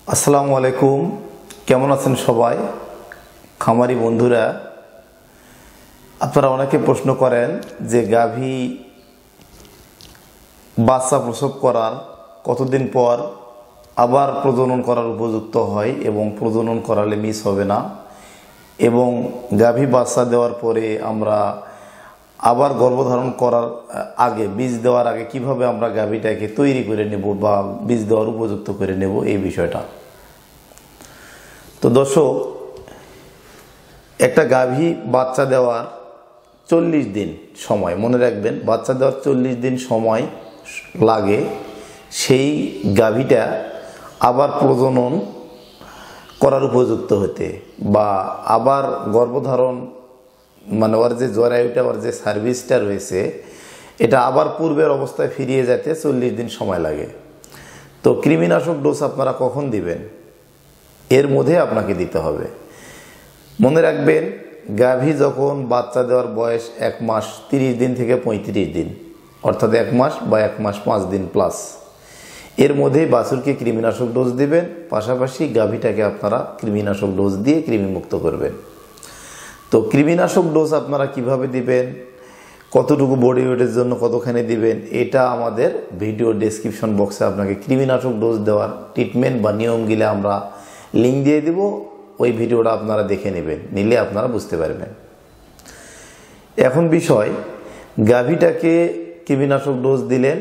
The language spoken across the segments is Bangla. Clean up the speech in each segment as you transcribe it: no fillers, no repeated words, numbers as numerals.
আসসালামু আলাইকুম। কেমন আছেন সবাই? খামারি বন্ধুরা, আপনারা অনেকে প্রশ্ন করেন যে গাভী বাচ্চা প্রসব করার কতদিন পর আবার প্রজনন করার উপযুক্ত হয় এবং প্রজনন করালে মিস হবে না, এবং গাভী বাচ্চা দেওয়ার পরে আমরা আবার গর্ভধারণ করার আগে, বীজ দেওয়ার আগে কিভাবে আমরা গাভীটাকে তৈরি করে নেব বা বীজ দেওয়ার উপযুক্ত করে নেব, এই বিষয়টা। তো দর্শক, একটা গাভী বাচ্চা দেওয়ার 40 দিন সময়, মনে রাখবেন, বাচ্চা দেওয়ার 40 দিন সময় লাগে সেই গাভীটা আবার প্রজনন করার উপযুক্ত হতে, বা আবার গর্ভধারণ, মানে ওর যে জরায়ুটা, ওর যে সার্ভিসটা রয়েছে, এটা আবার পূর্বের অবস্থায় ফিরিয়ে যেতে 40 দিন সময় লাগে। তো কৃমিনাশক ডোজ আপনারা কখন দিবেন? এর মধ্যে আপনাকে দিতে হবে। মনে রাখবেন, গাভী যখন বাচ্চা দেওয়ার বয়স 1 মাস 30 দিন থেকে 35 দিন, অর্থাৎ 1 মাস বা 1 মাস 5 দিন প্লাস, এর মধ্যেই বাছুরকে কৃমিনাশক ডোজ দিবেন। পাশাপাশি গাভীটাকে আপনারা কৃমিনাশক ডোজ দিয়ে কৃমিমুক্ত করবেন। তো কৃমিনাশক ডোজ আপনারা কিভাবে দিবেন, কতটুকু বডি ওয়েটের জন্য কতখানি দিবেন, এটা আমাদের ভিডিও ডেসক্রিপশন বক্সে আপনাকে কৃমিনাশক ডোজ দেওয়ার ট্রিটমেন্ট বা নিয়মগুলো আমরা লিঙ্ক দিয়ে দিব। ওই ভিডিওটা আপনারা দেখে নেবেন, নিলে আপনারা বুঝতে পারবেন। এখন বিষয়, গাভীটাকে কৃমিনাশক ডোজ দিলেন,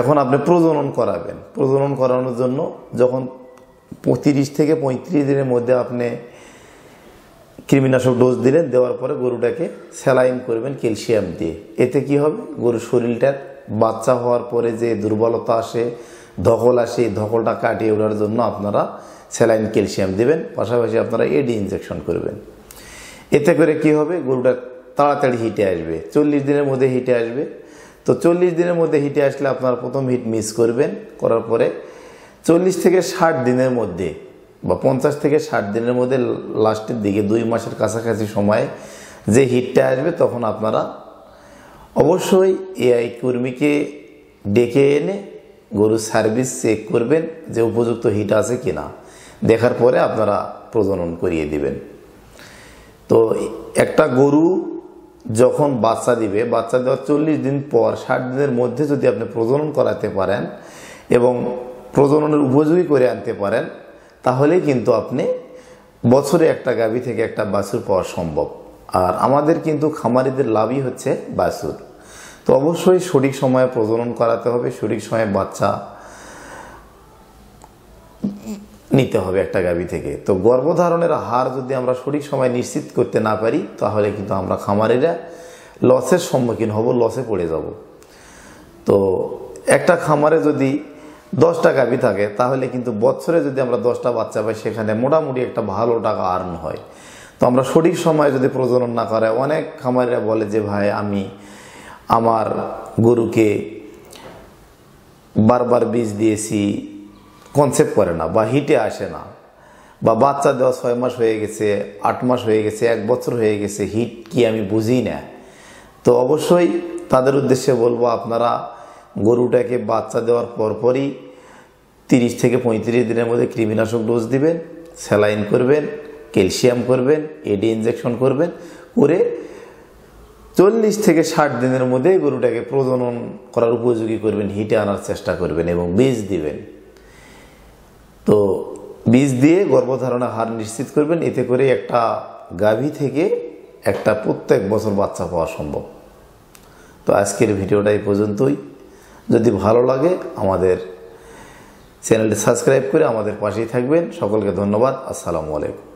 এখন আপনি প্রজনন করাবেন। প্রজনন করানোর জন্য যখন 30 থেকে 35 দিনের মধ্যে আপনি কৃমিনাশক ডোজ দিলেন, দেওয়ার পরে গরুটাকে স্যালাইন করবেন ক্যালসিয়াম দিয়ে। এতে কি হবে, গরুর শরীরটার বাচ্চা হওয়ার পরে যে দুর্বলতা আসে, ধকল আসে, এই ধকলটা কাটিয়ে ওঠার জন্য আপনারা স্যালাইন ক্যালসিয়াম দিবেন। পাশাপাশি আপনারা এডি ইনজেকশন করবেন। এতে করে কি হবে, গরুটা তাড়াতাড়ি হিটে আসবে, 40 দিনের মধ্যে হিটে আসবে। তো 40 দিনের মধ্যে হিটে আসলে আপনারা প্রথম হিট মিস করবেন, করার পরে 40 থেকে 60 দিনের মধ্যে বা 50 থেকে 60 দিনের মধ্যে লাস্টের দিকে 2 মাসের কাছাকাছি সময়ে যে হিটটা আসবে, তখন আপনারা অবশ্যই এআই কর্মীকে ডেকে এনে গরুর সার্ভিস চেক করবেন যে উপযুক্ত হিট আছে কিনা। দেখার পরে আপনারা প্রজনন করিয়ে দিবেন। তো একটা গরু যখন বাচ্চা দিবে, বাচ্চা দেওয়ার 40 দিন পর 60 দিনের মধ্যে যদি আপনি প্রজনন করাতে পারেন এবং প্রজননের উপযোগী করে আনতে পারেন, তাহলেই কিন্তু আপনি বছরে একটা গাভী থেকে একটা বাছুর পাওয়া সম্ভব। আর আমাদের কিন্তু খামারিদের লাভই হচ্ছে বাছুর। তো অবশ্যই সঠিক সময়ে প্রজনন করাতে হবে, সঠিক সময়ে বাচ্চা নিতে হবে একটা গাভী থেকে। তো গর্ভধারণের হার যদি আমরা সঠিক সময় নিশ্চিত করতে না পারি, তাহলে কিন্তু আমরা খামারিরা লসের সম্মুখীন হব, লসে পড়ে যাব। তো একটা খামারে যদি 10টা গাভী থাকে, তাহলে কিন্তু বছরে যদি আমরা 10টা বাচ্চা পাই, সেখানে মোটামুটি একটা ভালো টাকা আর্ন হয়। তো আমরা সঠিক সময়ে যদি প্রজনন না করে, অনেক খামারিরা বলে যে ভাই, আমি আমার গরুকে বারবার বীজ দিয়েছি, কনসেপ্ট করে না বা হিটে আসে না, বা বাচ্চা দেওয়া 6 মাস হয়ে গেছে, 8 মাস হয়ে গেছে, 1 বছর হয়ে গেছে, হিট কি আমি বুঝি না। তো অবশ্যই তাদের উদ্দেশ্যে বলবো, আপনারা গরুটাকে বাচ্চা দেওয়ার পরপরই 30 থেকে 35 দিনের মধ্যে কৃমিনাশক ডোজ দিবেন, স্যালাইন করবেন, ক্যালসিয়াম করবেন, এডি ইনজেকশন করবেন, করে 40 থেকে 60 দিনের মধ্যে গরুটাকে প্রজনন করার উপযোগী করবেন, হিটে আনার চেষ্টা করবেন এবং বীজ দিবেন। তো বীজ দিয়ে গর্ভধারণের হার নিশ্চিত করবেন। এতে করে একটা গাভী থেকে একটা প্রত্যেক বছর বাচ্চা পাওয়া সম্ভব। তো আজকের ভিডিওটা এই পর্যন্তই। যদি ভালো লাগে, আমাদের চ্যানেলটি সাবস্ক্রাইব করে আমাদের পাশেই থাকবেন। সকলকে ধন্যবাদ। আসসালামু আলাইকুম।